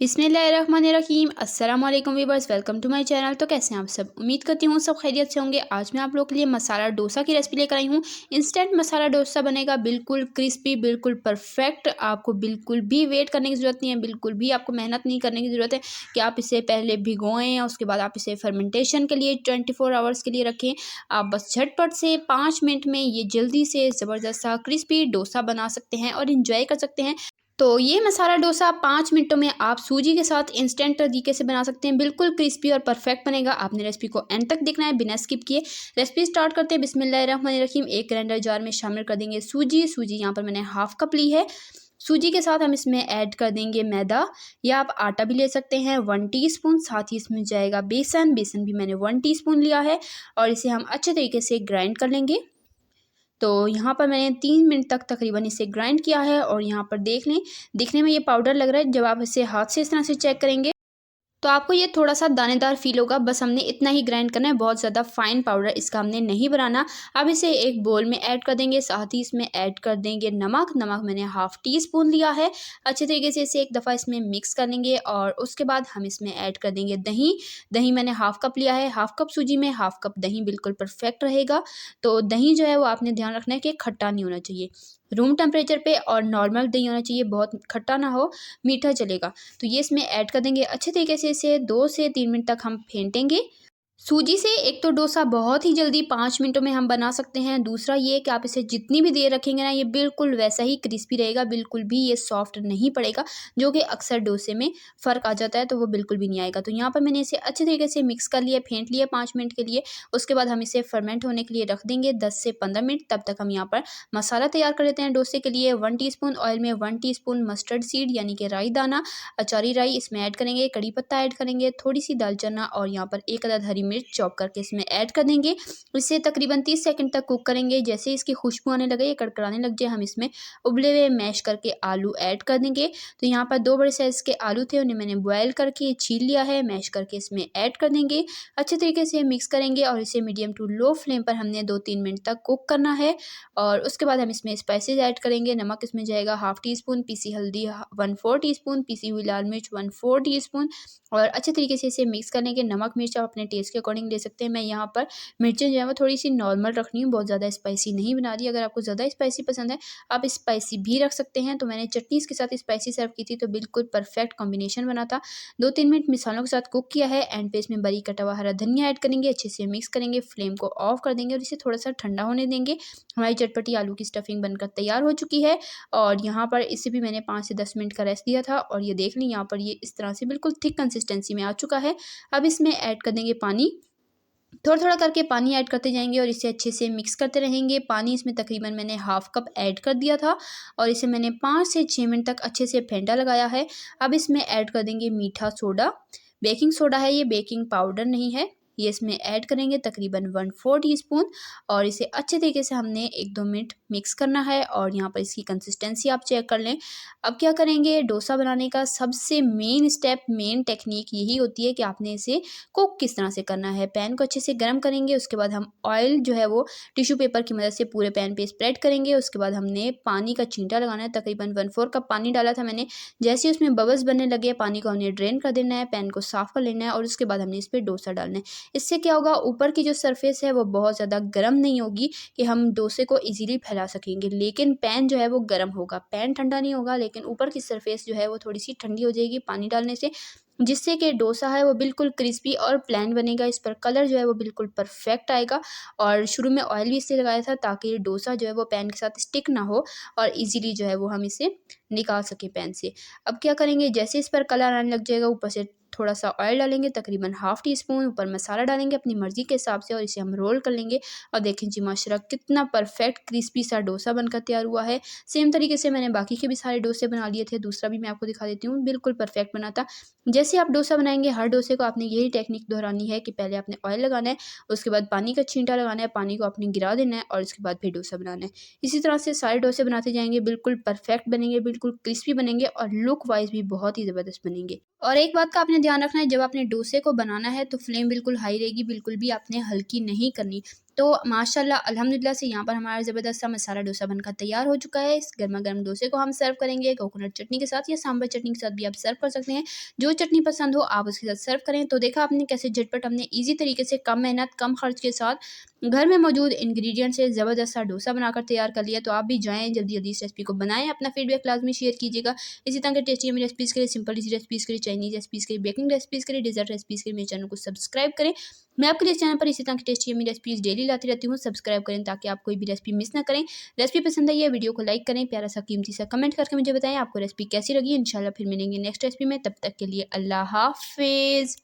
बिस्मिल्लाहिर्रहमानिर्रहीम अस्सलाम वालेकुम viewers, welcome to my channel. तो कैसे हैं आप सब? उम्मीद करती हूँ सब खैरियत से होंगे। आज मैं आप लोगों के लिए मसाला डोसा की रेसिपी लेकर आई हूँ। इंस्टेंट मसाला डोसा बनेगा, बिल्कुल क्रिस्पी, बिल्कुल परफेक्ट। आपको बिल्कुल भी वेट करने की ज़रूरत नहीं है, बिल्कुल भी आपको मेहनत नहीं करने की ज़रूरत है कि आप इसे पहले भिगोएँ, उसके बाद आप इसे फर्मेंटेशन के लिए 24 आवर्स के लिए रखें। आप बस झटपट से 5 मिनट में ये जल्दी से ज़बरदस्त सा क्रिस्पी डोसा बना सकते हैं और इंजॉय कर सकते हैं। तो ये मसाला डोसा 5 मिनटों में आप सूजी के साथ इंस्टेंट तरीके से बना सकते हैं। बिल्कुल क्रिस्पी और परफेक्ट बनेगा। आपने रेसिपी को एंड तक देखना है बिना स्किप किए। रेसिपी स्टार्ट करते हैं। बिस्मिल्लाहिर्रहमानिर्रहीम। एक ग्राइंडर जार में शामिल कर देंगे सूजी यहाँ पर मैंने हाफ कप ली है। सूजी के साथ हम इसमें ऐड कर देंगे मैदा, या आप आटा भी ले सकते हैं 1 टीस्पून। साथ ही इसमें जाएगा बेसन भी मैंने 1 टीस्पून लिया है और इसे हम अच्छे तरीके से ग्राइंड कर लेंगे। तो यहाँ पर मैंने 3 मिनट तक तकरीबन इसे ग्राइंड किया है और यहाँ पर देख लें, दिखने में ये पाउडर लग रहा है। जब आप इसे हाथ से इस तरह से चेक करेंगे तो आपको ये थोड़ा-सा दानेदार फ़ील होगा। बस हमने इतना ही ग्राइंड करना है, बहुत ज़्यादा फ़ाइन पाउडर इसका हमने नहीं बनाना। अब इसे एक बोल में ऐड कर देंगे, साथ ही इसमें ऐड कर देंगे नमक मैंने हाफ़ टी स्पून लिया है। अच्छे तरीके से इसे एक दफ़ा इसमें मिक्स कर लेंगे और उसके बाद हम इसमें ऐड कर देंगे दही मैंने हाफ़ कप लिया है। हाफ़ कप सूजी में हाफ़ कप दही बिल्कुल परफ़ेक्ट रहेगा। तो दही जो है वो आपने ध्यान रखना है कि खट्टा नहीं होना चाहिए। रूम टेम्परेचर पे और नॉर्मल दही होना चाहिए, बहुत खट्टा ना हो, मीठा चलेगा। तो ये इसमें ऐड कर देंगे। अच्छे तरीके से इसे 2 से 3 मिनट तक हम फेंटेंगे। सूजी से एक तो डोसा बहुत ही जल्दी 5 मिनटों में हम बना सकते हैं। दूसरा ये कि आप इसे जितनी भी देर रखेंगे ना, ये बिल्कुल वैसा ही क्रिस्पी रहेगा, बिल्कुल भी ये सॉफ्ट नहीं पड़ेगा, जो कि अक्सर डोसे में फ़र्क आ जाता है, तो वो बिल्कुल भी नहीं आएगा। तो यहाँ पर मैंने इसे अच्छे तरीके से मिक्स कर लिया, फेंट लिया 5 मिनट के लिए। उसके बाद हम इसे फर्मेंट होने के लिए रख देंगे 10 से 15 मिनट। तब तक हम यहाँ पर मसाला तैयार कर लेते हैं डोसे के लिए। 1 टीस्पून ऑयल में 1 टीस्पून मस्टर्ड सीड यानी कि राई दाना, अचारी राई इसमें ऐड करेंगे, कड़ी पत्ता ऐड करेंगे, थोड़ी-सी दालचीनी और यहाँ पर 1 अदद हरी मिर्च चॉप करके इसमें ऐड कर देंगे। इसे तकरीबन 30 सेकंड तक कुक करेंगे। जैसे इसकी खुशबू आने लगे, ये कड़कड़ाने लग जाए, हम इसमें उबले हुए मैश करके आलू ऐड कर देंगे। तो यहाँ पर 2 बड़े साइज़ के आलू थे, उन्हें मैंने बॉयल करके छील लिया है, मैश करके इसमें ऐड कर देंगे। अच्छे तरीके से मिक्स करेंगे और इसे मीडियम टू लो फ्लेम पर हमने 2-3 मिनट तक कुक करना है। और उसके बाद हम इसमें स्पाइसेस ऐड करेंगे। नमक इसमें जाएगा हाफ़ टी स्पून, पीसी हल्दी 1/4 टीस्पून, पीसी हुई लाल मिर्च 1/4 टीस्पून और अच्छे तरीके से इसे मिक्स कर लेंगे। नमक मिर्च आप अपने टेस्ट के अकॉर्डिंग ले सकते हैं। मैं यहाँ पर मिर्चें जो है वो थोड़ी-सी नॉर्मल रख रही हूँ, बहुत ज़्यादा स्पाइसी नहीं बना रही। अगर आपको ज़्यादा स्पाइसी पसंद है, आप स्पाइसी भी रख सकते हैं। तो मैंने चटनीज़ के साथ स्पाइसी सर्व की थी, तो बिल्कुल परफेक्ट कॉम्बिनेशन बना था। 2-3 मिनट मसालों के साथ कुक किया है। एंड पे इसमें बारीक कटा हुआ हरा धनिया ऐड करेंगे, अच्छे से मिक्स करेंगे, फ्लेम को ऑफ कर देंगे और इसे थोड़ा-सा ठंडा होने देंगे। हमारी चटपटी आलू की स्टफिंग बनकर तैयार हो चुकी है और यहाँ पर इसे भी मैंने 5 से 10 मिनट का रेस्ट दिया था और ये देख लें, यहाँ पर ये इस तरह से बिल्कुल थिक कंसिस्टेंसी में आ चुका है। अब इसमें ऐड कर देंगे पानी। थोड़ा-थोड़ा करके पानी ऐड करते जाएँगे और इसे अच्छे से मिक्स करते रहेंगे। पानी इसमें तकरीबन मैंने हाफ़ कप ऐड कर दिया था और इसे मैंने 5 से 6 मिनट तक अच्छे से फेंटा लगाया है। अब इसमें ऐड कर देंगे मीठा सोडा। बेकिंग सोडा है ये, बेकिंग पाउडर नहीं है। ये इसमें ऐड करेंगे तकरीबन 1/4 टीस्पून और इसे अच्छे तरीके से हमने 1-2 मिनट मिक्स करना है और यहाँ पर इसकी कंसिस्टेंसी आप चेक कर लें। अब क्या करेंगे, डोसा बनाने का सबसे मेन स्टेप, मेन टेक्नीक यही होती है कि आपने इसे कुक किस तरह से करना है। पैन को अच्छे से गर्म करेंगे, उसके बाद हम ऑयल जो है वो टिश्यू पेपर की मदद से पूरे पैन पे स्प्रेड करेंगे। उसके बाद हमने पानी का छींटा लगाना है, तकरीबन 1/4 कप पानी डाला था मैंने। जैसे ही उसमें बबल्स बनने लगे, पानी को हमने ड्रेन कर देना है, पैन को साफ़ कर लेना है और उसके बाद हमने इस पे डोसा डालना है। इससे क्या होगा, ऊपर की जो सरफेस है वो बहुत ज़्यादा गर्म नहीं होगी कि हम डोसे को ईज़िली फैला सकेंगे, लेकिन पैन जो है वो गर्म होगा। पैन ठंडा नहीं होगा, लेकिन ऊपर की सरफेस जो है वो थोड़ी-सी ठंडी हो जाएगी पानी डालने से, जिससे कि डोसा है वो बिल्कुल क्रिस्पी और प्लेन बनेगा। इस पर कलर जो है वो बिल्कुल परफेक्ट आएगा और शुरू में ऑयल भी इसलिए लगाया था ताकि डोसा जो है वो पैन के साथ स्टिक ना हो और ईज़िली जो है वो हम इसे निकाल सकें पैन से। अब क्या करेंगे, जैसे इस पर कलर आने लग जाएगा, ऊपर से थोड़ा-सा ऑयल डालेंगे तकरीबन हाफ़ टी स्पून, ऊपर मसाला डालेंगे अपनी मर्ज़ी के हिसाब से और इसे हम रोल कर लेंगे। और देखें जी माशाल्लाह कितना परफेक्ट क्रिस्पी सा डोसा बनकर तैयार हुआ है। सेम तरीके से मैंने बाकी के भी सारे डोसे बना लिए थे, दूसरा भी मैं आपको दिखा देती हूँ, बिल्कुल परफेक्ट बना था। जैसे आप डोसा बनाएँगे, हर डोसे को आपने यही टेक्निक दोहरानी है कि पहले आपने ऑयल लगाना है, उसके बाद पानी का छींटा लगाना है, पानी को आपने गिरा देना है और उसके बाद फिर डोसा बनाना है। इसी तरह से सारे डोसे बनाते जाएँगे, बिल्कुल परफेक्ट बनेंगे, बिल्कुल क्रिस्पी बनेंगे और लुक वाइज़ भी बहुत ही ज़बरदस्त बनेंगे। और एक बात का आपने ध्यान रखना है, जब आपने डोसे को बनाना है तो फ्लेम बिल्कुल हाई रहेगी, बिल्कुल भी आपने हल्की नहीं करनी। तो माशाल्लाह अल्हम्दुलिल्लाह से यहाँ पर हमारा ज़बरदस्त सा मसाला डोसा बनकर तैयार हो चुका है। इस गरमा-गरम डोसे को हम सर्व करेंगे कोकोनट चटनी के साथ या सांभर चटनी के साथ भी आप सर्व कर सकते हैं। जो चटनी पसंद हो आप उसके साथ सर्व करें। तो देखा आपने कैसे झटपट हमने ईज़ी तरीके से कम मेहनत, कम खर्च के साथ घर में मौजूद इंग्रीडिएंट से ज़बरदस्त सा डोसा बनाकर तैयार कर लिया। तो आप भी जाएँ जल्दी-जल्दी इस रेसिपी को बनाएँ, अपना फीडबैक लाज़मी शेयर कीजिएगा। इसी तरह के टेस्टी यम्मी रेसिपीज़ के लिए, सिंपल ईज़ी रेसिपीज़ के लिए, चाइनीज़ रेसिपीज़ के लिए, बेकिंग रेसिपीज़ के लिए, डेज़र्ट रेसिपीज़ के लिए मेरे चैनल को सब्सक्राइब करें। मैं आपके लिए इस चैनल पर इसी तरह की टेस्टी यम्मी रेसिपीज़ डेली लाती रहती हूँ। सब्सक्राइब करें ताकि आप कोई भी रेसिपी मिस ना करें। रेसिपी पसंद आई है वीडियो को लाइक करें, प्यारा सा कीमती सा कमेंट करके मुझे बताएं आपको रेसिपी कैसी लगी। इंशाल्लाह फिर मिलेंगे नेक्स्ट रेसिपी में, तब तक के लिए अल्लाह हाफ़िज़।